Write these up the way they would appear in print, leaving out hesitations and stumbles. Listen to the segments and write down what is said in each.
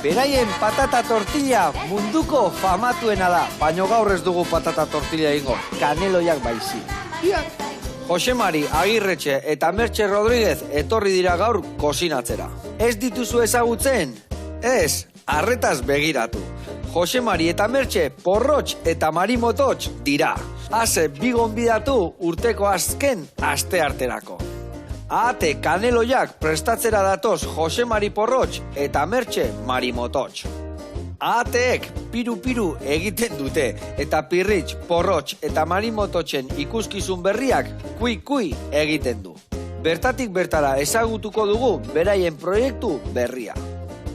Beraien patata tortilla munduko famatuena da, baino gaur ez dugu patata tortilla egingo, kaneloiak baizi. Jose Mari Agirretxe eta Mertxe Rodríguez etorri dira gaur kozinatzera. Ez dituzu ezagutzen? Ez, arretaz begiratu. Jose Mari eta Mertxe porrotx eta marimototx dira. Haze bi gonbidatu urteko azken astearterako. Ahate kaneloiak prestatzera datoz Jose Mari porrotx eta Mertxe marimototx. Ahateek piru-piru egiten dute eta pirritx, porrotx eta marimototxen ikuskizun berriak kui-kui egiten du. Bertatik bertara ezagutuko dugu beraien proiektu berria.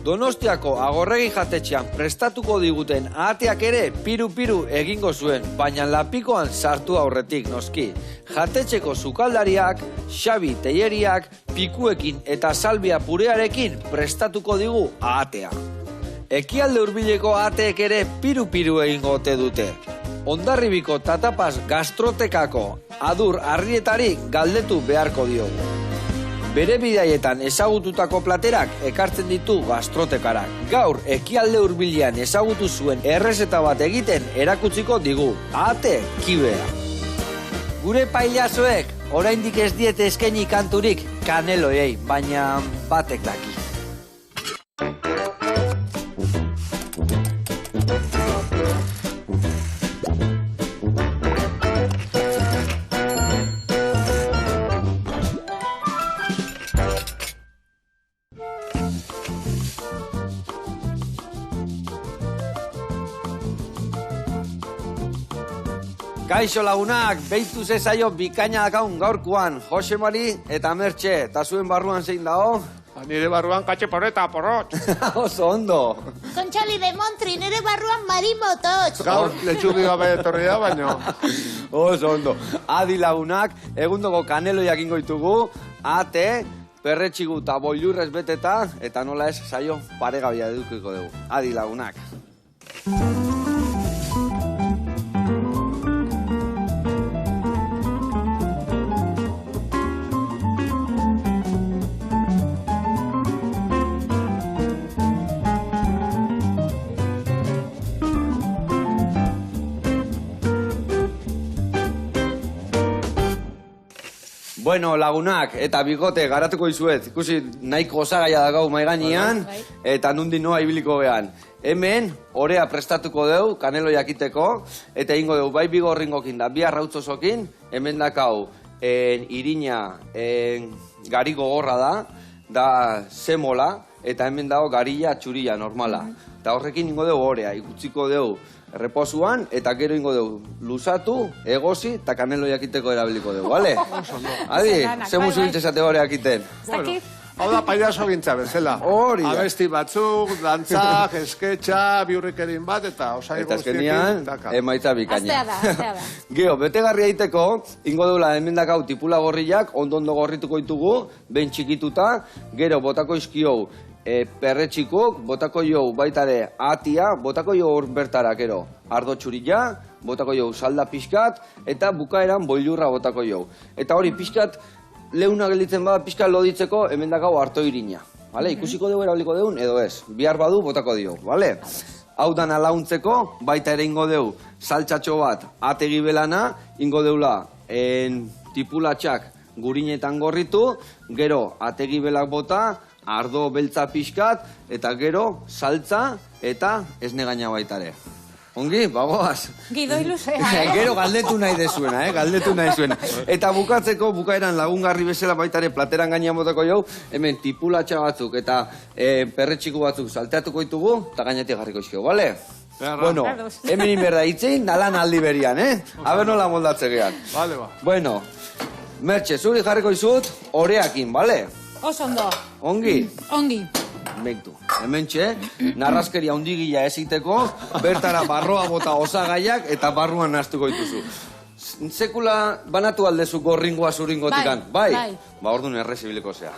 Donostiako Agorregi jatetxean prestatuko diguten ahateak ere piru-piru egingo zuen, baina lapikoan sartu aurretik noski. Jatetxeko sukaldariak, Xabi Telleriak, pikuekin eta salbia purearekin prestatuko digu ahatea. Ekialde hurbileko ahateek ere piru-piru egingo ote dute. Hondarribiko Tatapaz gastrotekako Adur Arrietari galdetu beharko diogu. Bere bidaietan ezagututako platerak ekartzen ditu gastrotekarak. Gaur ekialde hurbilean ezagutu zuen errezeta bat egiten erakutsiko digu. Ahate kibea. Gure pailazoek oraindik ez diete eskaini kanturik kaneloei, baina batek daki. Kaixo lagunak, behitu zezaio bikaina dakaun gaurkoan, Jose Mari eta Mertxe, eta zuen barruan zein dago? Nire barruan katxe porreta, porrotx. Oso ondo. Kontxali de Montri, nire barruan marimototx. Gaur letxugi gabe etorri da, baino. Oso ondo. Adi lagunak, egundoko kaneloiak ingo ditugu, ahate, perretxigu eta boilurrez beteta, eta nola ez zaio paregabia edukiko dugu. Adi lagunak. Bueno, lagunak eta bikote garatuko izuet, ikusi nahiko osagaia da gau maiganean, eta nundi noa ibiliko gehan. Hemen, orea prestatuko deu, kanelo jakiteko, eta ingo deu, bai bigorringokin da, bi arrautzosokin, hemen dakau, irina, gari gogorra da semola, eta hemen dago garilla txurilla normala. Eta horrekin ingo deu orea, ikutziko deu, reposuan, eta gero ingo dugu luzatu, egosi, eta kanelo jakiteko erabiliko dugu, bale? Adi, ze musu biltzezate hori jakiten. Hau da pailazo gintza bezala. Hori da. Abesti batzuk, dantzak, esketxa, biurrikerin bat, eta osai eta guztiekin. azkenian, emaitza bikaina. Astea da. Gero, betegarria egiteko, ingo deula emendakau tipula gorriak, ondo gorrituko ditugu, behin txikituta, gero botako izkiou, perretxikuk, botako jou baitare ahatia, botako jou hor bertara, gero, ardo txurila, botako jou salda pixkat, eta bukaeran boilurra botako jou. Eta hori pixkat, leuna gelditzen bada pixkat loditzeko, hemen dakau harto irina. Vale? Ikusiko dugu erabiliko dugun, edo ez. Bihar badu, botako dio. Vale? Hau dana launtzeko, baita ere ingo deu saltxatxo bat ategi belana, ingo deula tipulatxak gurinetan gorritu, gero ategi belak bota, ardo beltza pixkat, eta gero saltza eta esne gaina baitare. Ongi, bagoaz. Gidoi luzea, Gero galdetu nahi dezuena, galdetu nahi zuena. Eta bukatzeko, bukaeran lagungarri bezala baitare plateran gainean botako jau, hemen tipulatxa batzuk eta perretxiku batzuk salteatuko ditugu, eta gainetik jarriko izkio, bale? Bueno, hemen inberda itzein, nalan aldi berian, Aber nola moldatze gehan. Bale, ba. Bueno, Mertxe, zuri jarriko izut, oreakin, bale? Oso ondo. Ongi? Ongi. Beitu, hementxe, narraskeria hundigila eziteko, bertara barroa bota osagaiak eta barruan nahaztuko dituzu. Sekula banatu aldezu gorringoa zuringotikan, bai? Ba, orduan errezibiliko zea.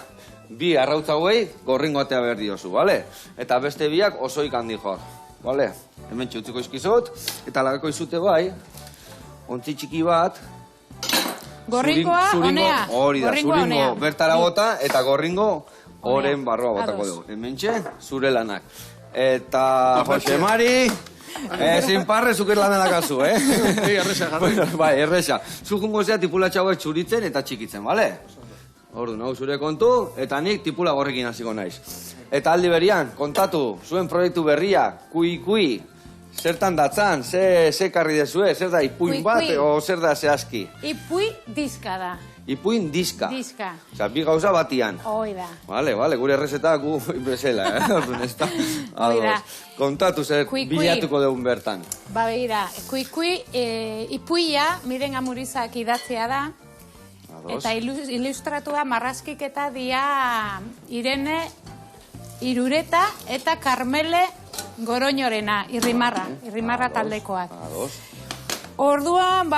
Bi arrautza hauei gorringoatea behar diozu, bale? Eta beste biak osoik handi jor, bale? Hementxe utziko izkizut, eta lagako izute bai, ontzi txiki bat, Gorringoa, honea. Hori da, zuringo bertara bota eta gorringo oren barroa botako dugu. Hementxe, zure lanak. eta Jose Mari, sin parre, zuker lan dakazu, Erresa, garbi. Bai, erresa. Zu jungo zea tipulatxo hauek txuritzen eta txikitzen, bale? Ordu, nahu zure kontu, eta nik tipula gorrekin hasiko naiz. Eta aldi berian, kontatu, zuen proiektu berria, kui, zertan datzan, ze karri dezue, zer da ipuin bat, o zer da zehazki? Ipui diska da. Ipuin diska. Diska. Osa, bi gauza batian. Hoi da. Vale, gure errezeta gu bezala, Orduan, ez da? Ados. Kontatu zer bilatuko dugun bertan. Ba, behira, kui, ipuia, miren amurizak idatzia da. Ados. Eta ilustratua marrazkik eta dia Irene Irureta eta Carmele Goroñorena, irrimarra taldekoak. Ados. Orduan,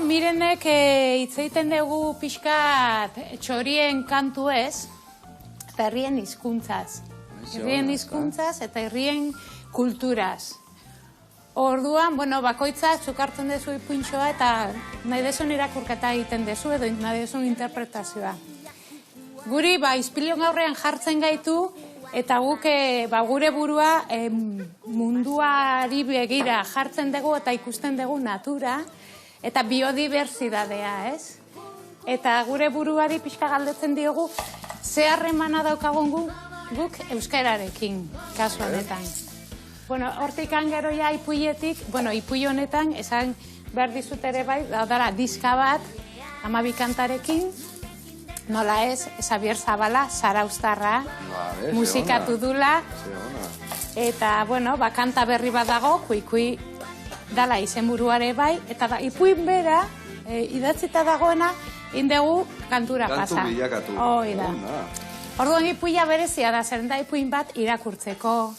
mirenek hitzeiten dugu pixkat txorien kantu ez, eta herrien hizkuntzaz. Herrien hizkuntzaz eta herrien kulturaz. Orduan, bakoitzak zukartzen dezu ipuintxoa eta nahi dezun irakurketa egiten dezu edo nahi dezun interpretazioa. Guri, izpilion aurrean jartzen gaitu eta guk gure burua munduari begira jartzen dugu eta ikusten dugu natura eta biodibertsidadea, ez? Eta gure buruari pixka galdetzen diogu ze harremana daukagun guk euskararekin, kasu honetan. Hortik gero ja ipuietik, ipui honetan, esan behar dizut ere bai, dara diska bat, 12 kantarekin, nola ez, Xabier Zabala, zarauztarra, musikatu dula, eta, kanta berri bat dago, kui dala izenburuare bai, eta ipuin bera, idatzita dagoena, indegu kantura pasa. Kantu bilakatu. Hoi da. Orduan ipuia berezia da, zer da ipuin bat irakurtzeko,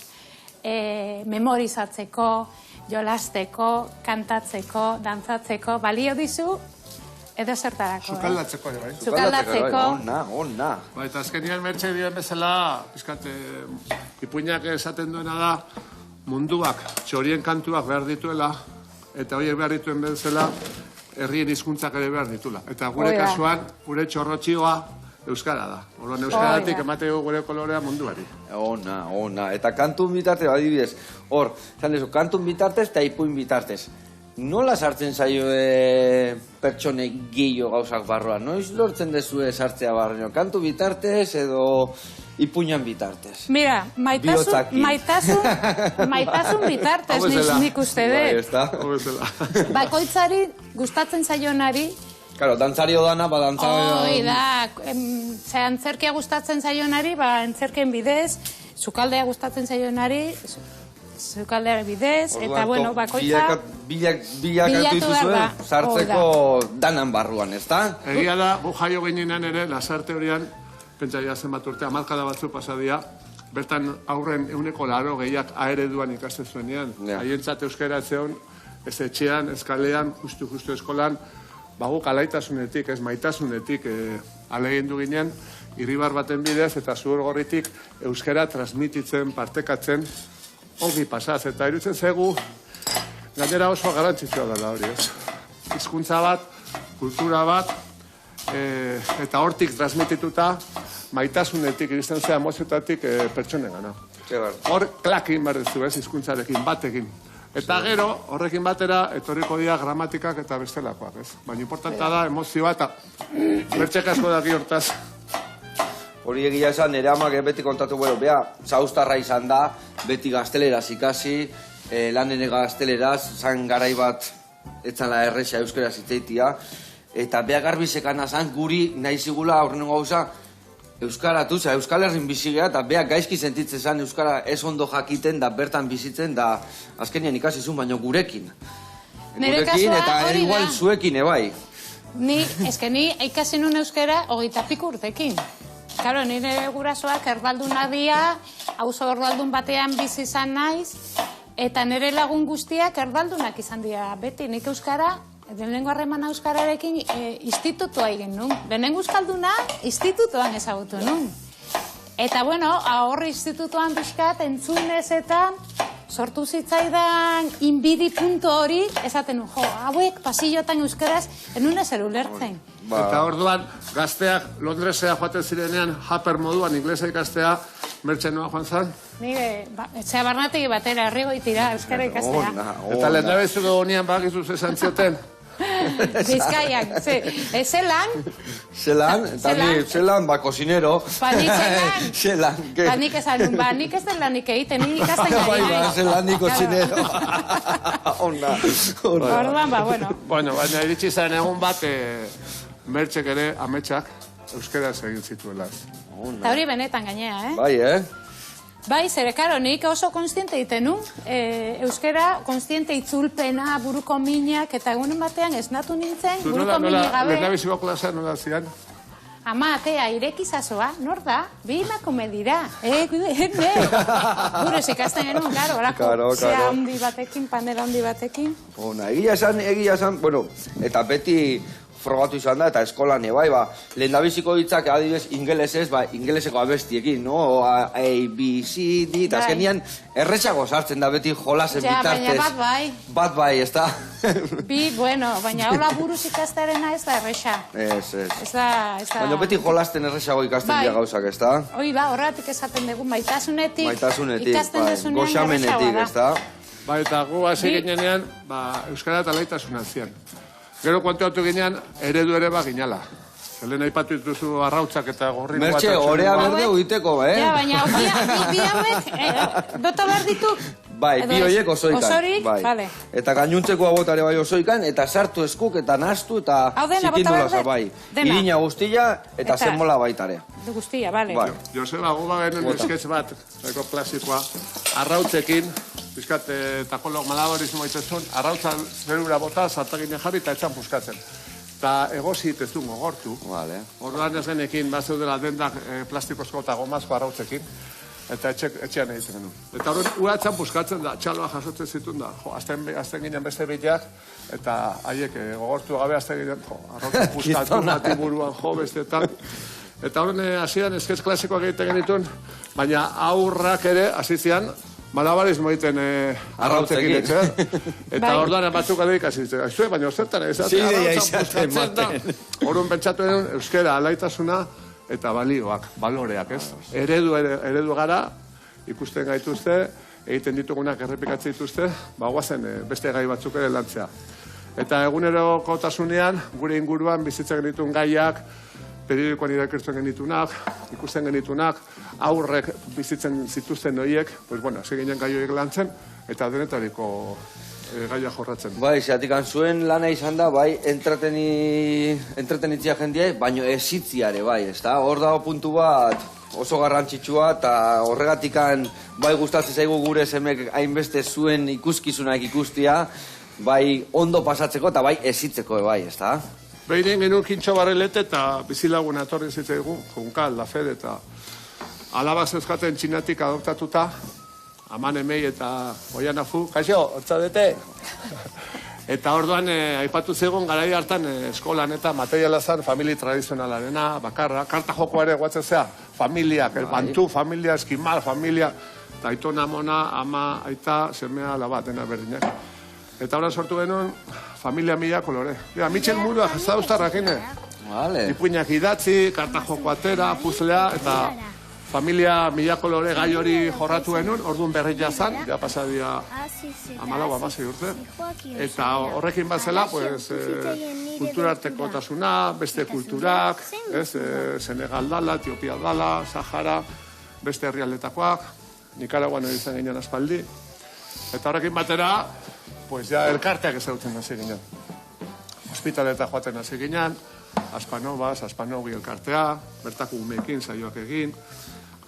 memorizatzeko, jolasteko, kantatzeko, dantzatzeko, balio dizu, edo zertarako. Sukaldatzeko, bai. Sukaldatzeko. Onna. Eta azkenian mertxe dien bezala, ipuinak esaten duena da, munduak, txorien kantuak behar dituela, eta horiek behar dituen bezala, herrien hizkuntzak ere behar ditula. Eta gure kasuan, gure txorrotxioa, euskara da. Orduan euskaratik emateko gure kolorea munduari. Ona. Eta kantun bitartez, adibidez, hor, zan dezu, kantun bitartez eta ipuin bitartez. Nola sartzen zaio pertsonek gehiago gauzak barroan? Noiz lortzen dezue sartzea barroan? Kantu bitartez edo ipuinan bitartez? Mira, maitasun bitartez nik uste dut. Bakoitzari gustatzen zaionari. Claro, dantzario dana, dantzari... Hoi da, ze antzerkia gustatzen zaionari, antzerken bidez, sukaldea gustatzen zaionari, sukaldea bidez, eta bakoitza... Bilakatu izuzue, sartzeko danan barruan, ez da? Egia da, gu jaio ginean ere, lasarte horian, pentsa jazen bat urte, amalkada batzu pasadia, bertan aurren 100 gehiak aereduan ikasten zuenean. Haientzat euskara etzeon, ez etxean, ez kalean, justu eskolan, guk alaitasunetik, ez maitasunetik alegindu ginen, irribar baten bidez eta zuhur gorritik euskara transmititzen, partekatzen, ongi pasaz. Eta irutzen zegu, gainera oso garantzitsua dela hori, ez? Hizkuntza bat, kultura bat, eta hortik transmitituta, maitasunetik, iristen zea emoziotatik pertsonen gana. Hor klakin behar duzu, ez, hizkuntzarekin, batekin. Eta gero, horrekin batera, etorriko dira gramatikak eta bestelakoak, ez? Baina importanta da, emozioa eta bertxek asko daki hortaz. Hori egia esan, nire amak beti kontatu, zauztarra izan da, beti gazteleraz ikasi, lanen gazteleraz, zan garai bat, etzala erresa euskera zitzeitia, eta beha garbizekan azan, guri nahi zigula aurrenengo gauza, euskaratu, euskal herrin bizigea, eta beha gaizki sentitzen zen euskara ez ondo jakiten, da bertan bizitzen, da azkenian ikasi zuen, baina gurekin. Gurekin eta igual zuekin, ebai. Ni ikasi nun euskara 25 urtekin. Karo, nire gurasoak erdalduna dia, auzo erdaldun batean bizi izan naiz, eta nire lagun guztiak erdaldunak izan dira. Beti, nik euskara, lehenengo harreman euskararekin institutua egin nun. Lehenengo euskalduna institutuan ezagutu nun. Eta, horri institutuan bizkat entzunez eta sortu zitzaidan inbidi punto hori, esaten nun, hauek pasillotan euskaraz, enun ezer ulertzen. Eta orduan, gazteak Londresea joaten zirenean, haper moduan inglesa ikastea, Mertxe noa joan zan? Nire, etxea barnategi batera, herrigoitira, euskara ikastea. Eta lehen dabezuko honian bakizu esan zioten? Bizkaiak, zelan? Zelan, kozinero. Zelan. Nik esan, nik ez den lanik egiten, nik ikasten gari. Zelan, nik kozinero. Orduan, bueno. Bueno, baina iritsi zen egun bat, Mertxek ere, ametsak, euskaraz egin zituela. Eta hori benetan gainea, Bai, Bai, zere, karo, nik oso konstiente egiten nu. Euskara, konstiente itzulpena, buruko minak, eta egunen batean esnatu nintzen, buruko minik gabe. Lehendabiziko klasa nola zian? Ama, atea, irekizazoa, nor da? Bi emakume dira. Gure ikasten genuen, karo, horako zea handi batekin, panera handi batekin. Egia esan, bueno, eta beti frogatu izan da, eta eskolan bai, lehendabiziko hitzak adibidez ingelesez, ingeleseko abestiekin, no? A, B, C, D, eta azkenian erretxago sartzen da beti jolasen bitartez. Ja, baina bat bai, ez da? Bi, bueno, baina hola buruz ikastarena ez da errexa. Ez. Ez da... Baina beti jolasten errexago ikasten dira gauzak, ez da? Hoi ba, horretik esaten dugu, maitasunetik, ikasten desunean goxamenetik, ez da? Ba, eta gu hasi ginean, euskara eta laitasuna zian. Gero kontuatu ginean, eredu ere ginala. Zelen aipatu dituzu arrautzak eta gorri... Mertxe, orea berde uiteko, Ja, baina bi hauek, dota behar dituk? Bai, bi horiek osoikan. Osorik? Vale. Eta gainuntzeko agotare bai osoikan, eta sartu eskuk, eta nastu, eta zikindulaza bai. Irina guztia, eta zenbola baitare. Guztia, bale. Joseba, gu bagenen esketx bat, eko klasikoa, arrautzekin, bizkat, takolog malabarismo itezun, arrautza zerura bota, zartaginen jarri, eta etxan puskatzen. Eta egozit ez du gogortu. Orduan ez genekin, bat zeudela dendak plastikozko eta gomazko arrautzekin, eta etxean egiten genuen. Eta horren, uratzen puskatzen da, txaloa jasotzen zituen da, azten ginen beste bideak, eta haiek gogortu gabe azten ginen, arrautzen puskatu, nati buruan, bestetan. Eta horren, hasieran esketx klasikoak egiten genituen, baina aurrak ere, hasizian, malabarismo egiten arrautzekin etxe. Eta orduan batzuk adeik hasitzen. Aizue, baina zertan izaten maten. Horren pentsatu denun, euskera alaitasuna eta balioak, baloreak, ez? Eredu gara, ikusten gaituzte, egiten ditugunak errepikatzen dituzte, guazen beste gai batzuk ere lantzea. Eta egunerokotasunean, gure inguruan bizitzen genituen gaiak, periodikoan irakurtzen genitunak, ikusten genitunak, aurrek bizitzen zituzten horiek, pues bueno, seginen gai horiek lantzen, eta denetariko gaia jorratzen. Bai, zeatik zuen lana izan da, bai, entretenitzia jendia, baino ezitziare, bai, ez da? Hor dago puntu bat oso garrantzitsua, eta horregatikan, bai, gustatzen zaigu gure semek hainbeste zuen ikuskizunak ikustia, bai, ondo pasatzeko, eta bai, ezitzeko, bai, ez da? Behin genuen Kintxo Barrelete eta bizilaguna etorri zitzaigu, Junkal, Lafede eta alabaz euskaten txinatik adoptatuta, Aman Emei eta Oianafu, kaixo, hortzadete? Eta orduan, aipatu zegoen garai hartan eskolan eta materiala zan, famili tradizionalarena, bakarra, karta joko ere guatzen zea, familiak, el bantu, familia, eskimal, familia, eta aitona, mona, ama, aita, semea, alaba, dena berdinak. Eta horren sortu genuen, familia mila kolore. Mitxel mundua zauztarrak ine. Ipuinak idatzi, karta joko atera, puzlea, eta familia mila kolore gai hori jorratu genuen, orduan berria zan, ja pasadia 14 urte. Eta horrekin bat zela, kulturarteko tasuna, beste kulturak, Senegal dala, Etiopia dala, Sahara, beste herrialdetakoak, Nikaraguan izan ginen aspaldi. Eta horrekin batera, elkarteak ezautzen hasi ginen. Hospitaleta joaten hasi ginen, Aspanobaz, Aspanogi elkartea, bertako umeekin saioak egin,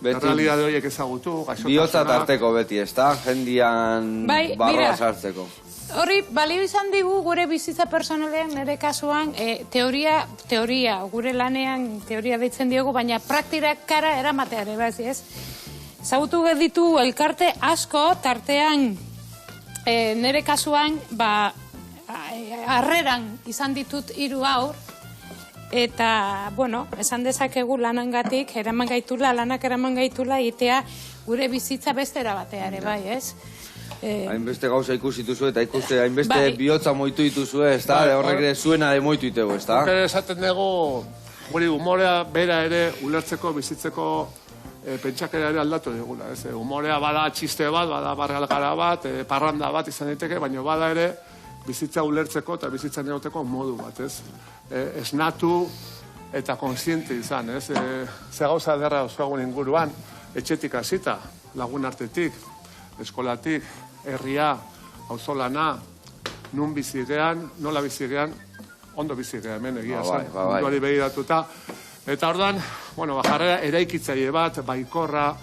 realidade horiek ezagutu, gaixotasunak. Bihotza tarteko beti, ez da? Jendian barroa sartzeko. Horri, balio izan digu gure bizitza personalean, nire kasuan, teoria, gure lanean teoria deitzen diogu, baina praktikara eramateare, ez? Zagutu ditu elkarte asko, tartean, nire kasuan, harreran izan ditut 3 haur, eta, bueno, esan dezakegu lanangatik, lanak eraman gaitula, egitea gure bizitza bestera bateare, bai, ez? Hainbeste gauza ikusituzu eta ikuste hainbeste bihotza moitu dituzu, ez da? Horrek ere zuena moitu itegu, ez da? Esaten dugu, guri humorea bera ere ulertzeko, bizitzeko pentsakera ere aldatu digula. Humorea bada txiste bat, bada bargalgara bat, parranda bat izan daiteke, baina bada ere bizitza ulertzeko eta bizitza egoteko modu bat, esnatu eta konsiente izan, ze gauza derra osoagun inguruan, etxetik hasita, lagun artetik, eskolatik, herria, auzolana, nun bizigean, nola bizigean, ondo bizigean, hemen egia zen, munduari begiratuta. Eta orduan, jarrera eraikitzaile bat, baikorra,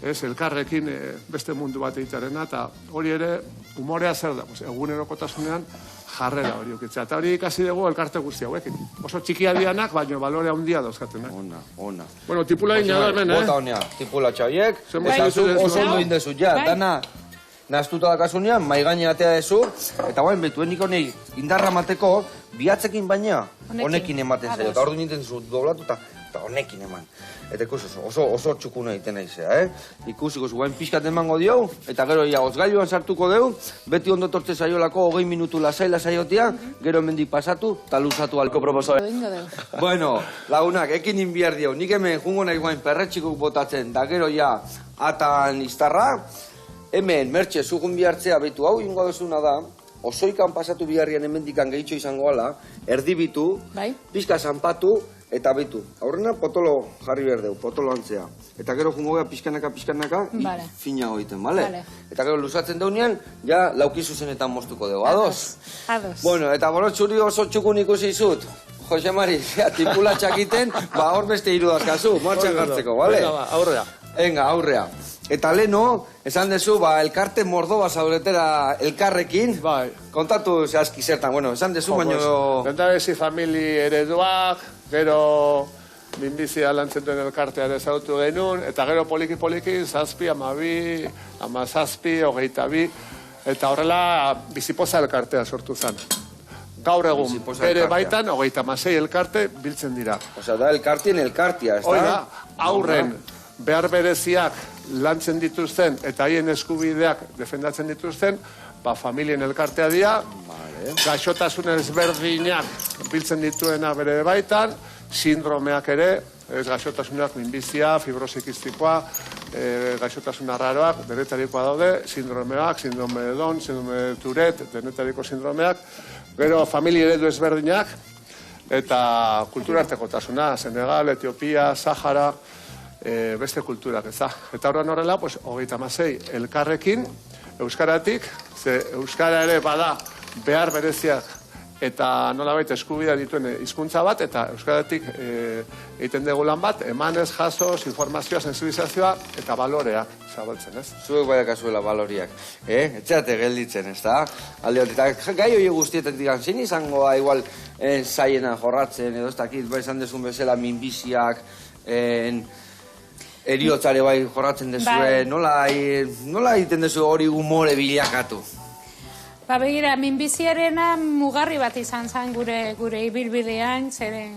elkarrekin beste mundu bat egitearena, eta hori ere, humorea zer da, egunerokotasunean jarrera hori ukitzea. Eta hori ikasi dugu elkarte guzti hauekin. Oso txikia dianak, baina balore handia dauzkatenak. Ona. Bueno, tipula ina da hemen, Bota honea, tipula txauiek, oso ondo indezut, ja, dana naztuta dakasunean, maigane atea dezu, eta guain betuen honei indarra mateko, bihatzekin baina, honekin ematen zaio, eta ordu ninten zu doblatuta, eta honekin eman. Eta ikusi oso txukuna egiten naizea, Ikusiko guain pixkat emango dio, eta gero gozgailuan sartuko deu, beti ondo tortze zaiolako 20 minutu lasai saiotia, gero hemendik pasatu, eta luzatu alko proposoa. Bueno, lagunak, ekin inbiar dio, nik hemen jungo nahi guain perretxikuk botatzen, da gero atan iztarra, hemen, mertxe, zugun bihartzea betu hau ingo duzuna da, osoikan pasatu biharrian hemendikan gehitxo izango ala, erdibitu, pixka zanpatu, eta betu. Aurrena potolo jarri behar deu, potolo antzea. Eta gero jungo geha pixkanaka, fina goiten, bale? Eta gero luzatzen deunean, ja lauki zuzenetan moztuko deu, ados? Bueno, eta borotxuri oso txukun ikusi izut. Jose Mari, tipula txakiten, hor beste irudazkazu, martxan gartzeko, bale? Aurrea. Venga, aurrea. Eta leno, esan dezu, elkarte mordoba zauretera elkarrekin. Kontatu zehazki zertan, esan dezu, baino... Dentabezi famili ereduak, gero minbizia lantzen duen elkartea ere zautu genuen, eta gero poliki-poliki, 7, 12, 17, 22, eta horrela bizipoza elkartea sortu zen. Gaur egun, bere baitan, 26 elkarte biltzen dira. Osea, da elkartien elkartia, ez da? Oida, aurren behar bereziak lantzen dituzten eta haien eskubideak defendatzen dituzten, familien elkartea dira, gaixotasun ezberdinak biltzen dituena bere baitan, sindromeak ere, gaixotasunak minbizia, fibrosikistikoa, gaixotasun arraroak, denetarikoa daude, sindromeak, sindrome de Down, sindrome de Tourette, denetariko sindromeak, gero familia eredu ezberdinak, eta kulturartekotasuna, Senegal, Etiopia, Sahara, beste kulturak, ez da. Eta horren horrela, 26 elkarrekin, euskaratik, ze euskara ere bada behar bereziak eta nolabait eskubidea dituen hizkuntza bat, eta euskaratik egiten dugu lan bat, emanez, jasoz, informazioa, sensibilizazioa eta baloreak zabaltzen, ez? Zuek baiak azuela baloriak, etxeate gelditzen, ez da? Alde bat, eta gai hori guztietak digan, zein izango da, igual, zaiena jorratzen, edo ez dakit, esan dezun bezala minbiziak, eriotzare bai jorratzen dezue, nola egiten dezu hori humore bilakatu? Begira, minbiziarena mugarri bat izan zen gure ibilbidean, zeren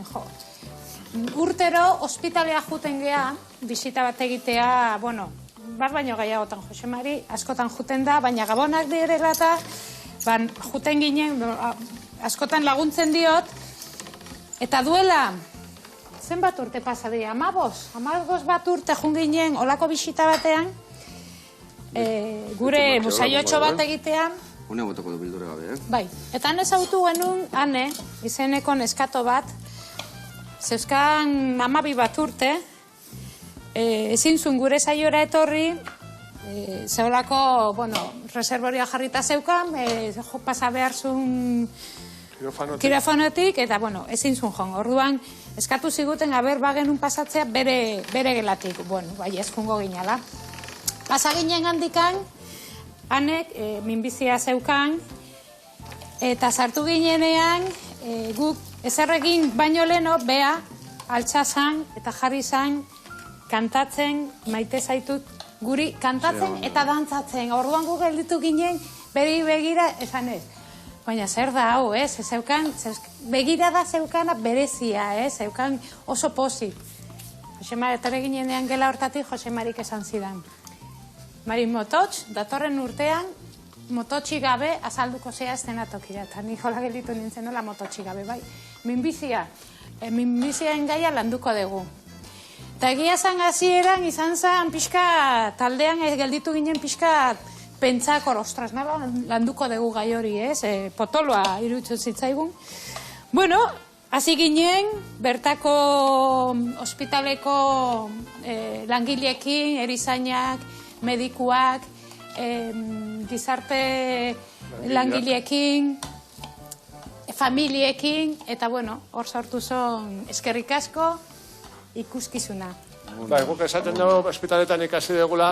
urtero ospitalea juten gea, bisita bat egitea, bat baino gehiagotan, Jose Mari, askotan juten da, baina gabonak direla eta juten ginen, askotan laguntzen diot, eta duela, zenbat urte pasadia? 15 bat urte junginen olako bisita batean, gure musaiotxo bat egitean. Une botako du bildure gabe, Bai, eta han ezautu genuen, ane, izeneko neskato bat, zeuzkan 12 bat urte, ezin zuen gure saiora etorri, zeolako, reservoria jarrita zeukan, pasa behar zuen kirofonotik, eta, ezin zuen joan. Orduan, eskatu ziguten, bagenun pasatzea bere gelatik. Bai, ez jungo ginala. Pasa ginen handikan, hanek minbizia zeukan, eta sartu ginenean, guk ezerrekin baino leno, bea, altxazan eta jarri zan, kantatzen, maite zaitut, guri kantatzen eta dantzatzen. Orduan guk gelditu ginen, bere begira, esan ez. Baina zer da hau, zeukan, begira da zeukana berezia, zeukan oso pozik. Jose Mari, etorri ginenean gela hortatik, Jose Marik esan zidan. Mari, mototx, datorren urtean, mototxi gabe azalduko zea eszenatokira. Eta ni jola gelditu nintzen nola mototxi gabe, bai. Minbiziaen gaia landuko dugu. Eta egia zan hasieran izan zen pixka, taldean gelditu ginen pixka pentsako, ostras, landuko dugu gai hori, ez? Potoloa iruditzen zitzaigun. Bueno, hasi ginen, bertako ospitaleko langileekin, erizainak, medikuak, gizarte langileekin, familiekin, eta bueno, hor sortu zon eskerrik asko, ikuskizuna. Bai, guk esaten dugu, ospitaletan ikasi dugula,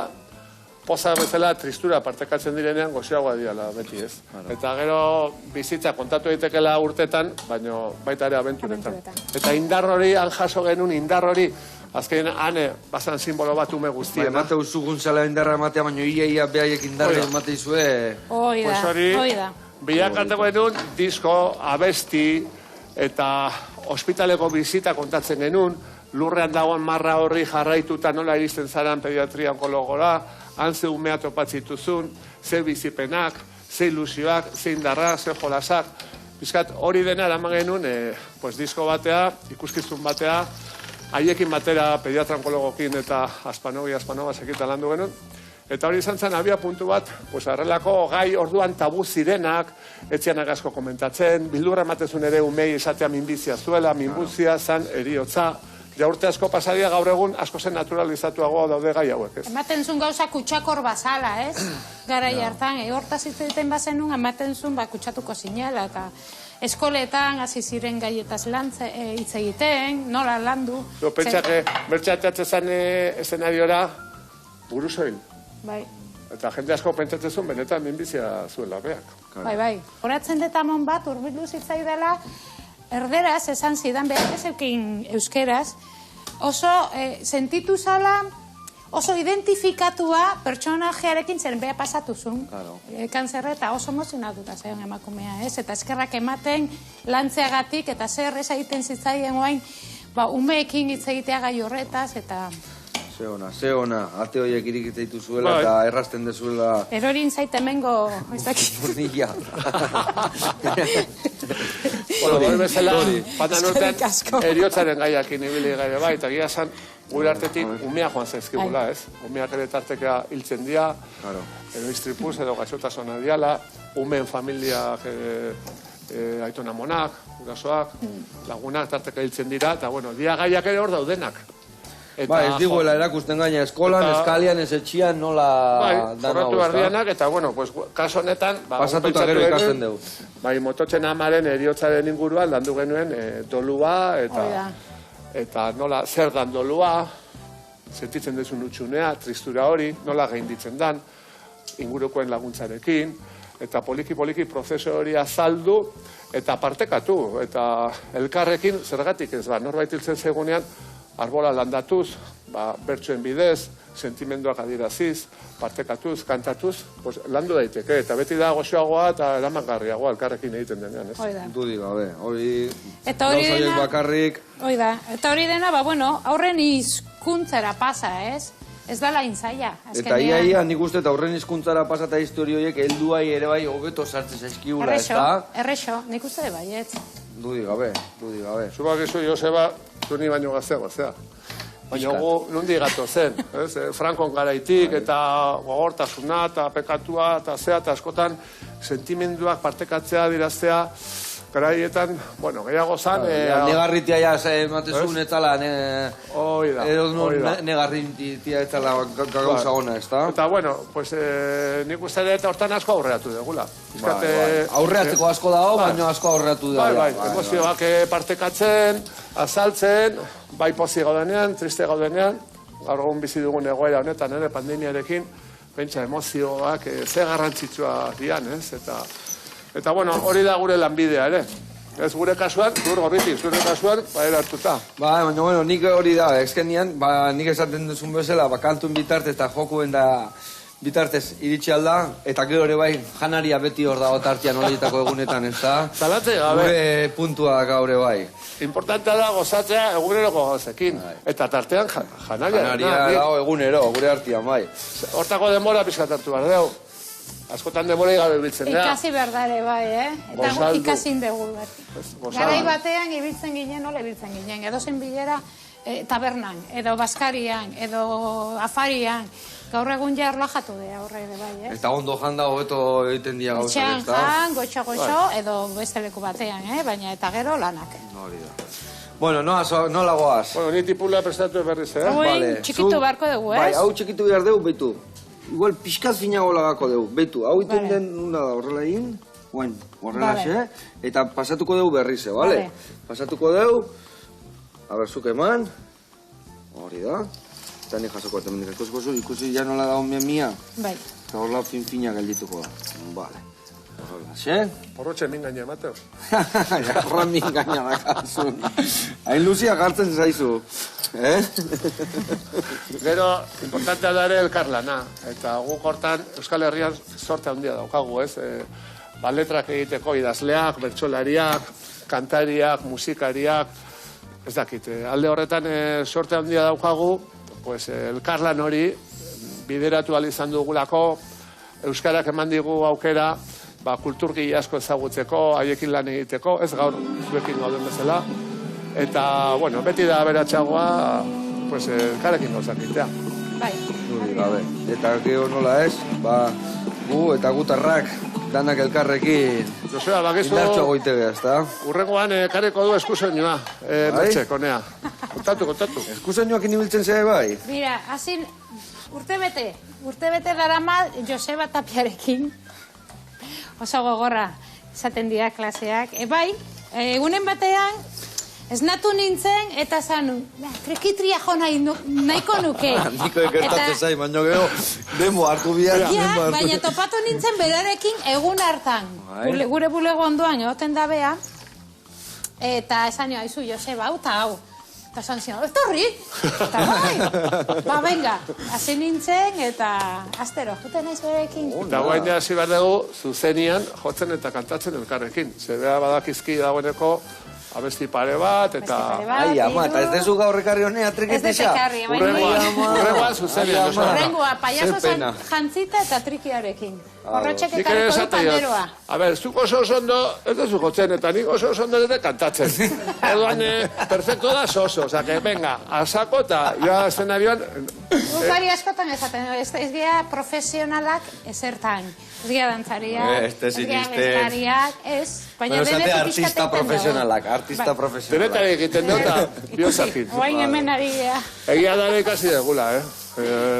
poza bezala tristura partekatzen direnean goziagoa diala beti ez. Eta gero bizitza kontatu daitekela urtetan, baino baita ere abenturetan. Eta indar hori, han jaso genuen indar hori, azken hane, bazan simbolo bat ume guztiena. Emate usugun zela indarra ematea, baino ia behaiek indarra emate izue. Hoi da. Bilakanteko genuen, disko, abesti, eta ospitaleko bizita kontatzen genuen, lurrean dagoen marra horri jarraituta nola iristen zaran pediatria onkologora, han ze umea topatzituzun, ze bizipenak, ze ilusioak, ze indarra, ze jolasak. Bizkat hori dena eraman genuen, disko batea, ikuskizun batea, haiekin batera pediatra onkologokin eta Aspanova sekita landu genuen. Eta hori izan zen, abia puntu bat, arrelako gai orduan tabu zirenak, etzianak asko komentatzen, bildurra ematezun ere umei esatea minbizia zuela, minbuzia, zan, eriotza. Ja urte asko pasadia gaur egun asko zen naturalizatuagoa daude gai hauek, ez? Ematen zuen gauza kutsakor bazala, ez? Garai hartan, hortaz hitz egiten bazenun, ematen zuen kutsatuko zinela, eta eskoletan hasi ziren gaietaz hitz egiten, nola landu. Pentsake, bertxateatzen zen eszenariora buruzoil. Bai. Eta jende asko pentsatzen zuen benetan minbizia zuela beak. Bai. Horatzen detamon bat, urbildu zitzaidala, erderaz esan zidan, behar ez eukin euskeraz, oso sentitu zala, oso identifikatua pertsonajearekin zen beha pasatuzun. Kanzerra eta oso emozionatuta zeon emakumea, ez? Eta eskerrak ematen lantzeagatik eta zer ez egiten zitzaien oain, umeekin hitz egitea gai horretaz, eta... Ze ona, ate horiek irikiteitu zuela eta errasten dezuela... Erorin zaite mengo... Burnilla. Hori bezala, patan urtean, eriotzaren gaiakin ibili gaire bai, eta gira zan, gure artetik umea joan zaizkigula, ez? Umeak ere tarteka hiltzen dia, edo istripuz, edo gaixotasuna diala, umeen familiak, aitona monak, gurasoak, lagunak tarteka hiltzen dira, eta bueno, dia gaiak ere hor daudenak. Ba, ez diguela erakusten gaina eskolan, eskalian, ez etxian, nola dana jorratu bardianak, eta bueno, kaso honetan... Pasatuta gero ikasten dugu. Bai, mototzen amaren eriotzaren inguruan landu genuen dolua, eta nola zer dan dolua, sentitzen dezun utxunea, tristura hori, nola gainditzen dan, ingurukoen laguntzarekin, eta poliki prozesu hori azaldu, eta partekatu, eta elkarrekin, zergatik ez, norbait hiltzen zegunean, arbola landatuz, bertsoen bidez, sentimenduak adiraziz, partekatuz, kantatuz, landu daiteke, eta beti da goxoagoa eta eramangarriagoa elkarrekin egiten denean, ez? Dudi gabe, hori gauzaiek bakarrik... Eta hori dena, aurren hizkuntzara pasa, ez? Ez dala intzaia. Eta ia, nik uste eta aurren hizkuntzara pasa eta historioiek helduai ere bai hobeto sartzen zaizkigula, ez da? Errexo, nik uste de baietz. Dudi gabe. Zubak izu, Joseba, tu ni baino gazteagoa, zea. Baina gu nundi gato zen, Frankon garaitik eta gogortasuna eta pekatua eta zea eta askotan sentimenduak partekatzea diraztea garaietan, bueno, gehiago zan... Negarritia ja ematezun etzala, negarritia etzala gauza ona, ez da? Eta, bueno, nik uste dut hortan asko aurreatu degula. Aurreatzeko asko dago, baina asko aurreatu degula. Bai, emozioak partekatzen, azaltzen, bai pozi gaudenean, triste gaudenean, gaur egun bizi dugun egoera honetan, pandemiarekin, pentsa emozioak ze garrantzitsua dian, ez? Eta, bueno, hori da gure lanbidea, ere. Ez gure kasuan, zure kasuan, hartuta. Baina, bueno, nik hori da, ezkenian, nik esaten duzun bezala, kantuen bitartez eta jokuen da bitartez iritsi alda, eta gero ere bai, janaria beti hor dago tartian horietako egunetan, ez da? Zalatze gabe. Gure puntua gaur bai. Importantea da gozatzea eguneroko gauzekin. Eta tartean janaria. Janaria dago egunero, gure artian, bai. Hortako denbora pizkat hartu behar dugu. Askotan denbora gabe ibiltzen da. Ikasi berdare bai, Eta ikasin dugu bat. Garai batean ibiltzen ginen, nola ibiltzen ginen. Edozen bilera, tabernan, edo baskarian, edo afarian. Gaur egun ja erlajatu dira horre ere bai, ez? Eta ondo janda hobeto egiten dira gauzak, Etxean ez da? jan, goxo, edo beste leku batean, baina eta gero lanak. Hori da. Bueno, nola goaz? Bueno, ni tipula prestatu berriz, Oin, txikitu beharko dugu, ez? Bai, hau txikitu behar dugu, behitu. Igual pixkat finago lagako dugu, behitu. Hau iten Vale. den, nuna da, horrela egin, oin, horrela Vale. eta pasatuko dugu berrize, bale? Vale. Pasatuko dugu, aberzuk eman, hori da. Eta ni jasoko eta mendik, ikusi ja nola da onbien mia. Bai. Eta horrela fin-fina geldituko da. Bale. Horrela, xe? Porrotxe mingaina, Mateo. Jarra mingaina da kanzun. Hain luzia gartzen zaizu. Gero, importantea da ere elkarlana. Eta guk hortan Euskal Herrian sorte handia daukagu, ez? Letrak egiteko idazleak, bertsolariak, kantariak, musikariak, ez dakit. Alde horretan sorte handia daukagu, pues elkarlan hori bideratu ahal izan dugulako, euskarak eman digu aukera, kulturgi asko ezagutzeko, haiekin lan egiteko, ez gaur zuekin gauden bezala. Eta, bueno, beti da aberatsagoa, pues elkarrekin gauzak egitea. Bai. Gabe. Eta gero nola ez, gu eta gutarrak danak elkarrekin Joseba, bakizu, indartxo goite behaz, eta? urrengoan kareko du eskusoinua, Mertxe, konea. Kontatu. Eskusoinuak inibiltzen zea bai? Mira, hazin, urtebete darama Joseba Tapiarekin, oso gogorra izaten dira klaseak. Bai, egunen batean, esnatu nintzen eta zanu, trekitria jo nahiko nuke. Niko ekertatzen zai, baino gero, demo hartu bihar. Ja, baina topatu nintzen berarekin egun hartan. Gure bulego ondoan egoten da bea, eta esan nio, aizu Joseba, hau eta hau. Eta esan zion, etorri! Eta bai, venga, hasi nintzen eta astero, juten naiz berekin. Eta guain hasi behar dugu zuzenian jotzen eta kantatzen elkarrekin. Zebea badakizki dagoeneko abesti pare bat, eta... Ai, ama, eta ez dezu gaur ekarri honea Ez trikitisa? dut ekarri, baina... Urrengoan zuzenian, Joseba. Urrengoa, payaso Zer pena. jantzita eta trikiarekin. Horrotxek Nik ere ekarriko du esate panderoa. A ber, zuk oso ondo, ez duzu jotzen, eta nik oso ondo dute kantatzen. Edoan, perfecto da soso, oza, que venga, asako eta joa eszenarioan... Gukari askotan esaten, ez gira profesionalak ezertan. Ez gira dantzariak, ez gira bestariak, ez. Baina denetik artista profesionalak, artista profesionalak. Denetari egiten dut, eta biosakin. Oain hemen ari gea. Egia da ikasi degula,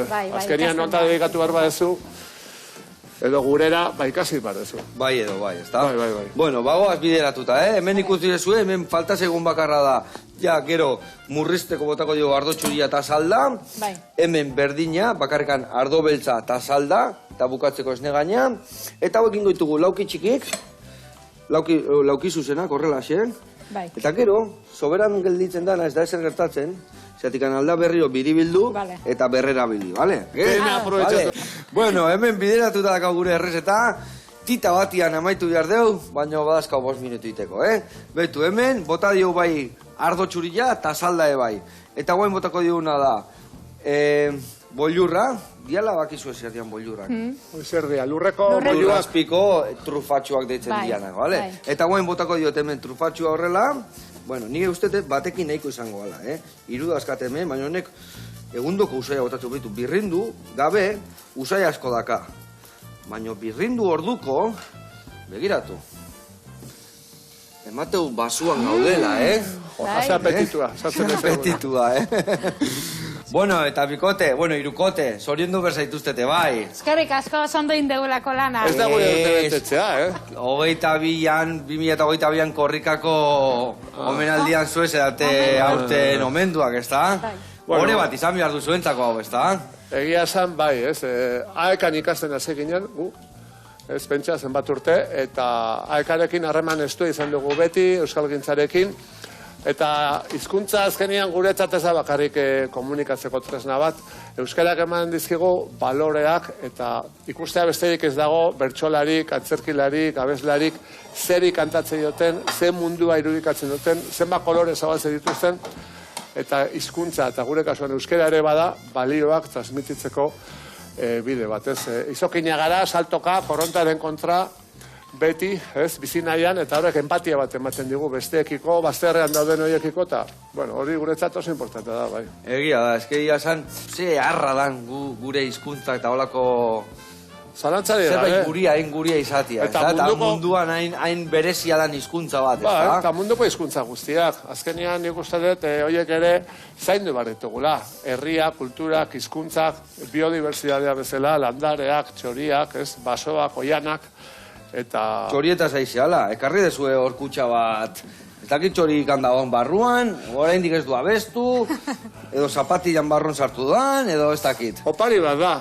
Bai, Azkenian ikasten nota da. dedikatu behar badezu, edo gurera, ikasi behar dezu. Bai edo, bai, ezta? Bai. Bueno, bagoaz bideratuta, Hemen ikusi dezu, hemen falta segun bakarra da. Ja, gero, murrizteko botako dugu ardo txuria eta salda. Bai. Hemen berdina, bakarrikan ardo beltza eta salda, eta bukatzeko esne gaina. Eta hauekin goitugu lauki txikik, lauki zuzenak, horrela, xen? Bai. Eta gero, soberan gelditzen dana, ez da ezer gertatzen, zatikan alda berriro biribildu Vale. eta berrera bili, bale? Dena aprobetxatu. Bueno, hemen bideratuta daka gure errezeta, tita batian amaitu behar deu, baina badazkau 5 minutu iteko, Betu, hemen, bota dio bai ardo txurila eta salda bai. Eta guain botako dioguna da, bollurra, diala bakizu ez erdian bollurrak. Zer dia, lurreko Lurreko. boiluak. Azpiko trufatxuak deitzen Bai, dianak, bale? bai. Eta guain botako diot hemen trufatxua horrela, bueno, nire ustete batekin nahiko izango gala, Hiru dazkat hemen, baina honek egundoko usaia botatu behitu. Birrindu, gabe, usaia asko daka. Baina birrindu orduko, begiratu. Emateu basuan gaudela, Haze apetitua. Apetitua, Bueno, eta bikote, irukote, zoriondu berzaituztete, bai. Eskerrik asko ondo indegulako lana. Ez da gure dute betetzea, 2022an korrikako omenaldian zuez edate aurten omenduak, ez da? Bai. Hore bat izan behar du zuentzako hau, ez da? Egia esan, bai, ez. Aekan ikasten hasi ginen, ez pentsa zenbat urte, eta aekarekin harreman estua izan dugu beti, euskalgintzarekin, eta hizkuntza azkenian guretzat ez da bakarrik komunikatzeko tresna bat. Euskarak eman dizkigu baloreak, eta ikustea besterik ez dago bertsolarik, antzerkilarik, abeslarik, zeri kantatzen duten, ze mundua irudikatzen duten, zenbat kolore zabaltzen dituzten, eta hizkuntza eta gure kasuan euskara ere bada balioak transmititzeko bide bat, ez? Izokina gara, saltoka, korrontaren kontra, beti, ez, bizi nahian, eta horrek empatia bat ematen digu besteekiko, bazterrean dauden horiekiko, eta, bueno, hori guretzat oso importante da, bai. Egia da, egia esan, ze harra dan gure hizkuntzak eta holako... Zalantzari da, zerbait guria izatia, eta munduan hain berezia dan hizkuntza bat, ba, eta munduko hizkuntza guztiak. Azkenean nik uste dut, horiek ere zaindu barretugula. Herria, kulturak, hizkuntzak, biodibertsitatea bezala, landareak, txoriak, basoak, oianak, eta... Txorietaz aizeala, ekarri dezue horkutxa bat... Ez dakit txorik handagoen barruan, oraindik ez du abestu, edo zapatilan barron sartu duan, edo ez dakit. Opari bat da.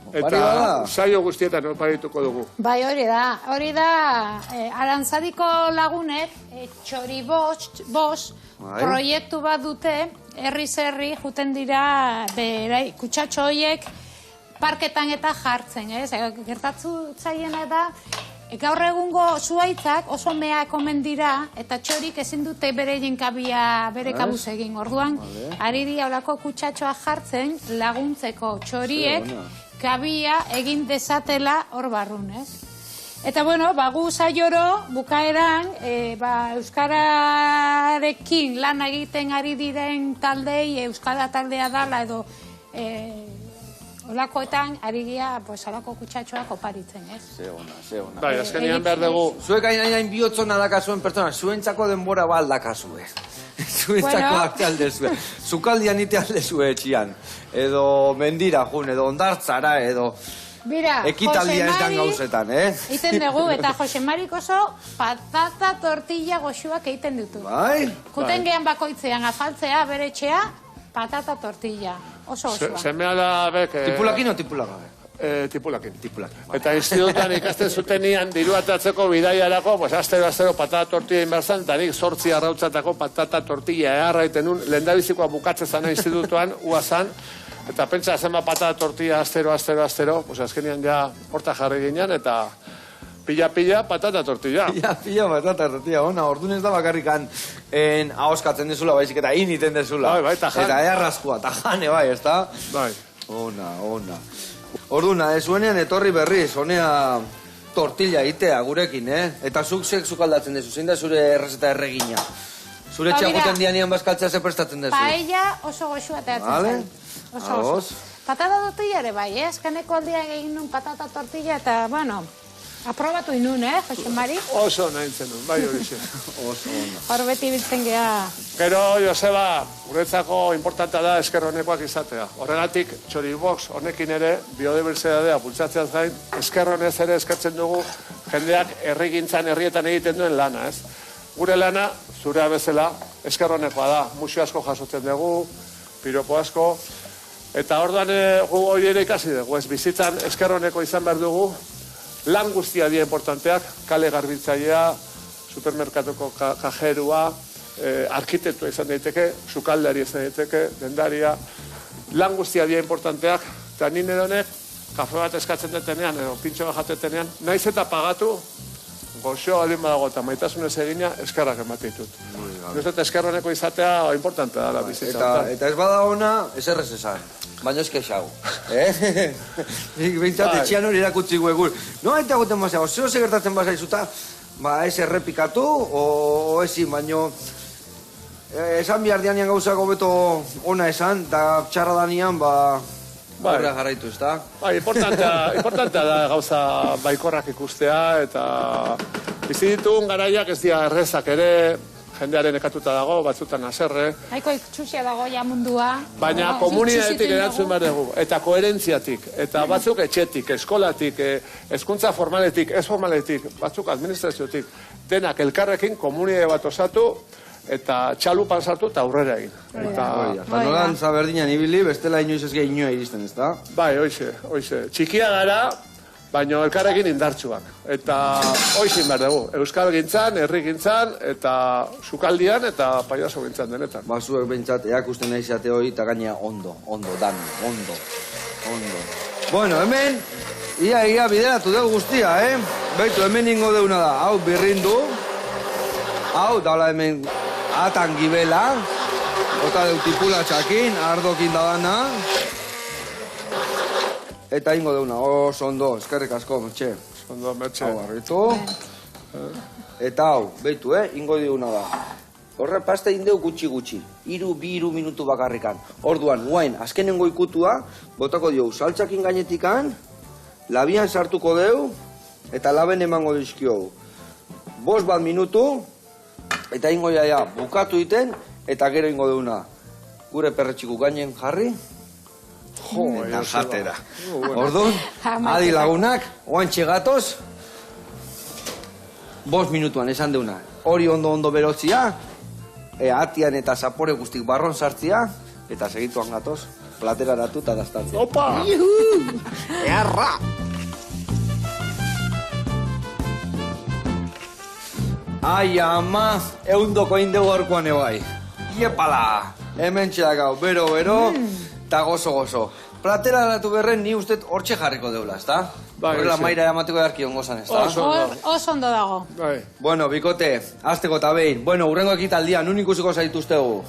Eta saio guztietan oparituko dugu. Bai, hori da, Arantzadiko lagunek txori bost proiektu bat dute, herri juten dira kutsatxo horiek parketan eta jartzen, ez? Gertatzu zaiena da, gaur egungo zuaitzak oso meak omen dira, eta txorik ezin dute bere jenkabia bere kabuz egin. Orduan, ari dira olako kutsatxoa jartzen laguntzeko txoriek, kabia egin dezatela hor barrun, ez? Eta, bueno, gu saioro, bukaeran, euskararekin lan egiten ari diren taldei, euskara taldea dala edo olakoetan ari gira, olako kutsatxoak oparitzen, ez? Ze ona. Bai, azkenean behar dugu... Zuek hain bihotzona dakazuen pertsona, zuentzako denbora ba aldakazue. Zuentzako arte aldezue. Zukaldian ite aldezue etxian. Edo mendira jun, edo ondartzara, edo... Ekitaldia ez dan gauzetan, Iten dugu, eta Jose Marik oso patata tortilla goxuak egiten ditu. Bai? Juten gehan bakoitzean afaltzea, bere etxea, patata tortilla. Oso osoa. Semea da bek... Tipulakin o tipulagabe? Tipulakin. Eta institutan ikasten zutenian diru atatzeko bidaiarako, astero patata tortilla inberzan, eta nik 8 arrautzatako patata tortilla eharraiten nun, lehendabizikoa bukatzezana institutuan, uazan, eta pentsa zenba patata tortilla astero, azkenean ja horta jarri ginean, eta pila patata tortilla. Pila patata tortilla, ona, orduan ez da bakarrikan ahoskatzen dezula, baizik eta initen dezula. Bai, eta jan. Eta earrazkoa, eta jane bai, ez da? Bai. Ona. Orduan, zuenean etorri berriz, honea tortilla itea gurekin, Eta zuk aldatzen dezu, zein da zure errezeta erregina? Zure txakuten dianian bazkaltzea ze prestatzen dezu? Paella oso goxua teatzen zen. Oso. Patata tortilla ere bai, Azkeneko aldian egin nun patata tortilla eta, bueno, aprobatu inun, Jose Mari? Oso nahintzen nun, bai hori zen. Oso ona. Hor beti biltzen geha. Gero, Joseba, guretzako importanta da eskerronekoak izatea. Horregatik, txoribox honekin ere, biodibertsitatea bultzatzeaz gain, eskerronez ere eskertzen dugu jendeak herrigintzan herrietan egiten duen lana, ez? Gure lana, zurea bezala, eskerronekoa da. Musio asko jasotzen dugu, piropo asko, eta orduan gu hori ere ikasi dugu, ez bizitzan eskerroneko izan behar dugu, lan guztia dia importanteak, kale garbitzailea, supermerkatuko kajerua, arkitektua izan daiteke, sukaldari izan daiteke, dendaria, lan guztia dia importanteak, eta nire honek, kafe bat eskatzen detenean, edo pintxo bat jatetenean, naiz eta pagatu, goxo alin badago eta maitasunez egina, eskerrak emateitut. Eta eskerroneko izatea importantea da bizitza. Eta ez bada ona, ez errez esan. Baina ez kexau. Nik bintzat etxian hori erakutsi guegur. No, eta goten bazea, zeo segertatzen bazaizuta, ez errepikatu, o ezin, baino... Esan bihar dianian gauzako beto ona esan, eta txarra danian, horra jarraitu, ez da? Importantea da gauza baikorrak ikustea, eta bizi ditugun garaiak ez dira errezak ere, jendearen ekatuta dago, batzutan haserre. Haiko itxusia dago ja mundua. Baina komunidadetik erantzun behar dugu, eta koherentziatik, eta batzuk etxetik, eskolatik, hezkuntza formaletik, ez formaletik, batzuk administraziotik, denak elkarrekin komunidade bat osatu, eta txalupan sartu eta aurrera egin. Eta nolan zaberdinan ibili, bestela inoiz ez gehi inoa iristen, ez da? Bai, hoize. Txikia gara, baina elkarrekin indartsuak. Eta hoizin behar dugu. Euskal gintzan, herri gintzan, eta sukaldian, eta paiaso gintzan denetan. Zuek behintzat, eakusten nahi zate hori, eta gaina ondo, dan, ondo. Bueno, hemen, ia bideratu dugu guztia, Beitu, hemen ingo deuna da, hau birrindu, hau, dala hemen atan gibela, ota deu tipula txakin, ardokin dadana, eta ingo deuna, oso ondo, eskerrik asko, metxe. Ondo, metxe. Hau, barritu. Eta hau, behitu, ingo diguna da. Horre pasta indeu gutxi. 2 minutu bakarrikan. Orduan, guain, azkenengo ikutua, botako diogu saltzakin gainetikan, labian sartuko deu, eta laben emango dizkiogu. 5 minutu, eta ingo jaia bukatu iten, eta gero ingo deuna. Gure perretxiku gainen jarri, eta jatera. Orduan, adi lagunak, oantxe gatoz, 5 minutuan esan deuna. Hori ondo berotzia, atian eta zapore guztik barron sartzia, eta segituan gatoz, platera datu eta daztatzea. Opa! Earra! Ai, ama, eundoko indegu orkoan ebai. Iepala! Hemen txedakau, bero, eta gozo. Platera datu berren ni uste hortxe jarriko deula, ezta? Horrela maira emateko darki ongozan, ezta? Oso ondo dago. Bueno, bikote, azteko eta behin. Bueno, urrengo ekitaldia, nun ikusiko zaituztegu?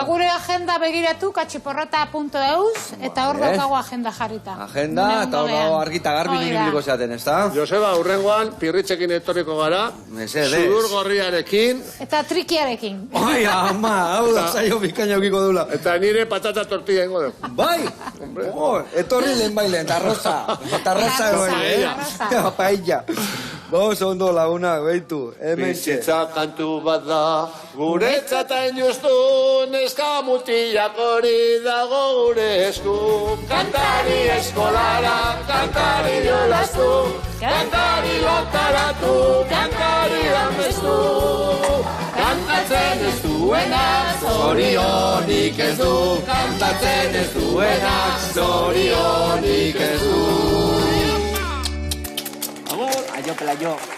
Gure agenda begiratu, katxiporrota.eus, eta hor daukago agenda jarrita. Agenda, eta hor dago argita garbi nimiliko zeaten, ezta? Joseba, urrengoan, pirritxekin etorriko gara, sudur gorriarekin, eta trikiarekin. Ai, ama, hau da zaio bikaina eukiko dula. eta nire patata tortilla ingo dugu. Bai! Etorri lehen bailen, eta rosa paella. Vamos ondo laguna, beitu, hemen Bizitza kantu bat da, guretzat hain justu, neska mutilak hori dago gure esku. Kantari eskolara, kantari jolastu, kantari lokaratu, kantari amestu. Kantatzen ez duenak, zorionik ez du, kantatzen ez duenak, zorionik ez du. Ayo, pelayo.